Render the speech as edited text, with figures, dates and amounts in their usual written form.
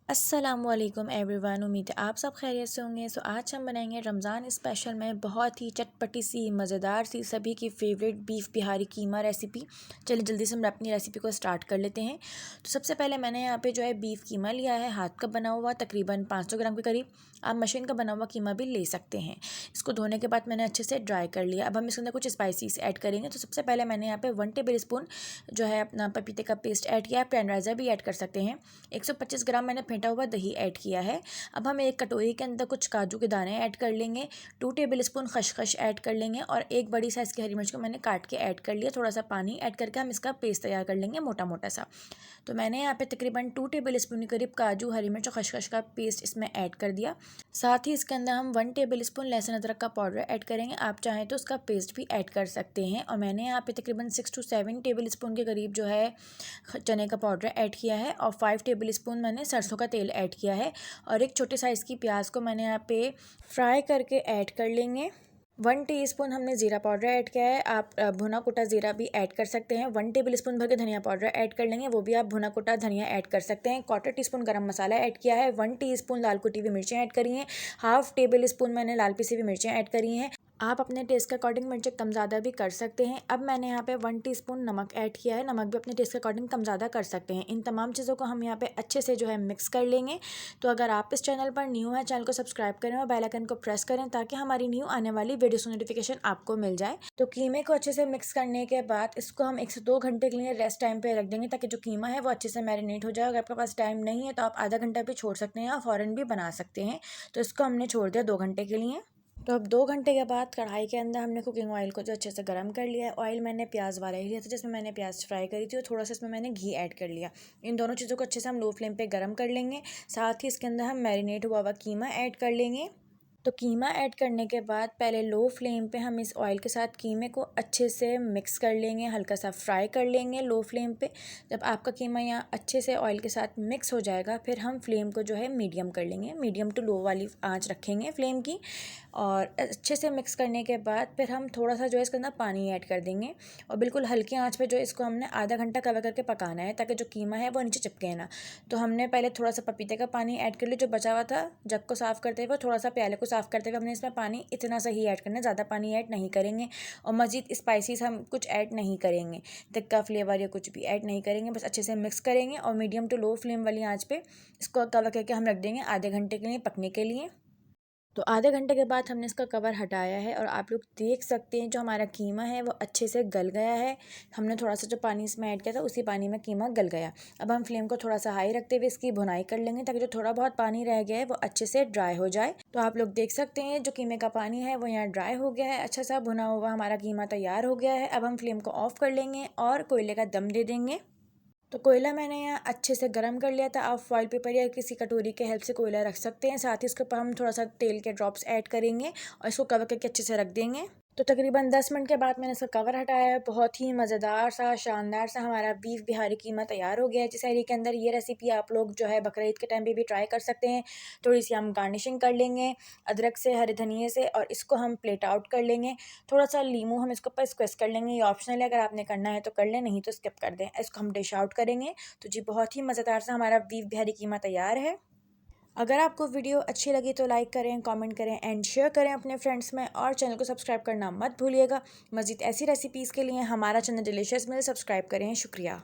अस्सलामुअलैकुम एवरीवन। उम्मीद है आप सब खैरियत से होंगे। आज हम बनाएंगे रमज़ान स्पेशल में बहुत ही चटपटी सी मज़ेदार सी सभी की फेवरेट बीफ बिहारी कीमा रेसिपी। चलिए जल्दी से हम अपनी रेसिपी को स्टार्ट कर लेते हैं। तो सबसे पहले मैंने यहाँ पे जो है बीफ कीमा लिया है, हाथ का बना हुआ, तकरीबन 500 ग्राम के करीब। आप मशीन का बना हुआ कीमा भी ले सकते हैं। इसको धोने के बाद मैंने अच्छे से ड्राई कर लिया। अब हम इसके अंदर कुछ स्पाइसीज ऐड करेंगे। तो सबसे पहले मैंने यहाँ पे 1 टेबल स्पून जो है अपना पपीते का पेस्ट ऐड किया है। टेंडराइज़र भी ऐड कर सकते हैं। 125 ग्राम मैंने फेंटा हुआ दही ऐड किया है। अब हम एक कटोरी के अंदर कुछ काजू के दाने ऐड कर लेंगे। 2 टेबल स्पून खसखस ऐड कर लेंगे और एक बड़ी साइज़ की हरी मिर्च को मैंने काट के ऐड कर लिया। थोड़ा सा पानी ऐड करके हम इसका पेस्ट तैयार कर लेंगे मोटा मोटा सा। तो मैंने यहाँ पे तकरीबन 2 टेबल स्पून के करीब काजू, हरी मिर्च और खसखस का पेस्ट इसमें ऐड कर दिया। साथ ही इसके अंदर हम 1 टेबल स्पून लहसुन अदरक का पाउडर ऐड करेंगे। आप चाहें तो उसका पेस्ट भी ऐड कर सकते हैं। और मैंने यहाँ पे तकरीबन 6 to 7 टेबल स्पून के करीब जो है चने का पाउडर ऐड किया है और 5 टेबल स्पून मैंने सरसों का तेल ऐड किया है। और एक छोटे साइज़ की प्याज को मैंने यहाँ पे फ्राई करके ऐड कर लेंगे। 1 टीस्पून हमने ज़ीरा पाउडर ऐड किया है। आप भुना कुटा ज़ीरा भी ऐड कर सकते हैं। 1 टेबल स्पून भर के धनिया पाउडर ऐड कर लेंगे, वो भी आप भुना कुटा धनिया ऐड कर सकते हैं। 1/4 टीस्पून गरम मसाला ऐड किया है। 1 टीस्पून लाल कुटी हुई मिर्चें ऐड करी हैं। 1/2 टेबल स्पून मैंने लाल पिसी हुई मिर्चें ऐड करी हैं। आप अपने टेस्ट के अकॉर्डिंग मिर्चें कम ज़्यादा भी कर सकते हैं। अब मैंने यहाँ पे 1 टीस्पून नमक ऐड किया है। नमक भी अपने टेस्ट के अकॉर्डिंग कम ज़्यादा कर सकते हैं। इन तमाम चीज़ों को हम यहाँ पे अच्छे से जो है मिक्स कर लेंगे। तो अगर आप इस चैनल पर न्यू हैं, चैनल को सब्सक्राइब करें और बेल आइकन को प्रेस करें ताकि हमारी न्यू आने वाली वीडियोस की नोटिफिकेशन आपको मिल जाए। तो कीमे को अच्छे से मिक्स करने के बाद इसको हम 1 से 2 घंटे के लिए रेस्ट टाइम पे रख देंगे ताकि जो कीमा है वो अच्छे से मैरिनेट हो जाए। अगर आपके पास टाइम नहीं है तो आप आधा घंटा भी छोड़ सकते हैं या फ़ौरन भी बना सकते हैं। तो इसको हमने छोड़ दिया 2 घंटे के लिए। तो अब 2 घंटे के बाद कढ़ाई के अंदर हमने कुकिंग ऑयल को जो अच्छे से गर्म कर लिया है। ऑयल मैंने प्याज वाला ही लिया था जिसमें मैंने प्याज फ्राई करी थी और थोड़ा सा इसमें मैंने घी ऐड कर लिया। इन दोनों चीज़ों को अच्छे से हम लो फ्लेम पे गर्म कर लेंगे। साथ ही इसके अंदर हम मैरिनेट हुआ हुआ कीमा ऐड कर लेंगे। तो कीमा ऐड करने के बाद पहले लो फ्लेम पे हम इस ऑयल के साथ कीमे को अच्छे से मिक्स कर लेंगे, हल्का सा फ्राई कर लेंगे लो फ्लेम पे। जब आपका कीमा यहाँ अच्छे से ऑयल के साथ मिक्स हो जाएगा फिर हम फ्लेम को जो है मीडियम कर लेंगे। मीडियम टू लो वाली आंच रखेंगे फ्लेम की। और अच्छे से मिक्स करने के बाद फिर हम थोड़ा सा जो है इसके अंदर पानी ऐड कर देंगे और बिल्कुल हल्की आंच पे जो इसको हमने आधा घंटा कवर करके पकाना है ताकि जो कीमा है वो नीचे चिपके ना। तो हमने पहले थोड़ा सा पपीते का पानी ऐड कर लिया जो बचा हुआ था। जग को साफ़ करते हुए थोड़ा सा प्याले को साफ़ करते हुए हमने इसमें पानी इतना सा ही ऐड करना है, ज़्यादा पानी ऐड नहीं करेंगे। और मज़ीद स्पाइसीज हम कुछ ऐड नहीं करेंगे, तिक्का फ्लेवर या कुछ भी ऐड नहीं करेंगे। बस अच्छे से मिक्स करेंगे और मीडियम टू लो फ्लेम वाली आंच पे इसको कवर करके हम रख देंगे आधे घंटे के लिए पकने के लिए। तो आधे घंटे के बाद हमने इसका कवर हटाया है और आप लोग देख सकते हैं जो हमारा कीमा है वो अच्छे से गल गया है। हमने थोड़ा सा जो पानी इसमें ऐड किया था उसी पानी में कीमा गल गया। अब हम फ्लेम को थोड़ा सा हाई रखते हुए इसकी भुनाई कर लेंगे ताकि जो थोड़ा बहुत पानी रह गया है वो अच्छे से ड्राई हो जाए। तो आप लोग देख सकते हैं जो कीमे का पानी है वो यहाँ ड्राई हो गया है, अच्छा सा भुना हुआ हमारा कीमा तैयार हो गया है। अब हम फ्लेम को ऑफ कर लेंगे और कोयले का दम दे देंगे। तो कोयला मैंने यहाँ अच्छे से गर्म कर लिया था। आप फॉइल पेपर या किसी कटोरी के हेल्प से कोयला रख सकते हैं। साथ ही इसके ऊपर हम थोड़ा सा तेल के ड्रॉप्स ऐड करेंगे और इसको कवर करके अच्छे से रख देंगे। तो तकरीबन 10 मिनट के बाद मैंने इसका कवर हटाया है। बहुत ही मज़ेदार सा शानदार सा हमारा बीफ बिहारी कीमा तैयार हो गया है। जिस सहरी के अंदर ये रेसिपी आप लोग जो है बकरीद के टाइम पे भी ट्राई कर सकते हैं। थोड़ी सी हम गार्निशिंग कर लेंगे अदरक से, हरे धनिए से और इसको हम प्लेट आउट कर लेंगे। थोड़ा सा लीमू हम इसके ऊपर स्क्वेस कर लेंगे, ये ऑप्शनल है, अगर आपने करना है तो कर लें, नहीं तो स्किप कर दें। इसको हम डिश आउट करेंगे। तो जी बहुत ही मज़ेदार सा हमारा बीफ बिहारी कीमा तैयार है। अगर आपको वीडियो अच्छी लगी तो लाइक करें, कमेंट करें एंड शेयर करें अपने फ्रेंड्स में और चैनल को सब्सक्राइब करना मत भूलिएगा। मज़ीद ऐसी रेसिपीज़ के लिए हमारा चैनल डिलीशियस मील सब्सक्राइब करें। शुक्रिया।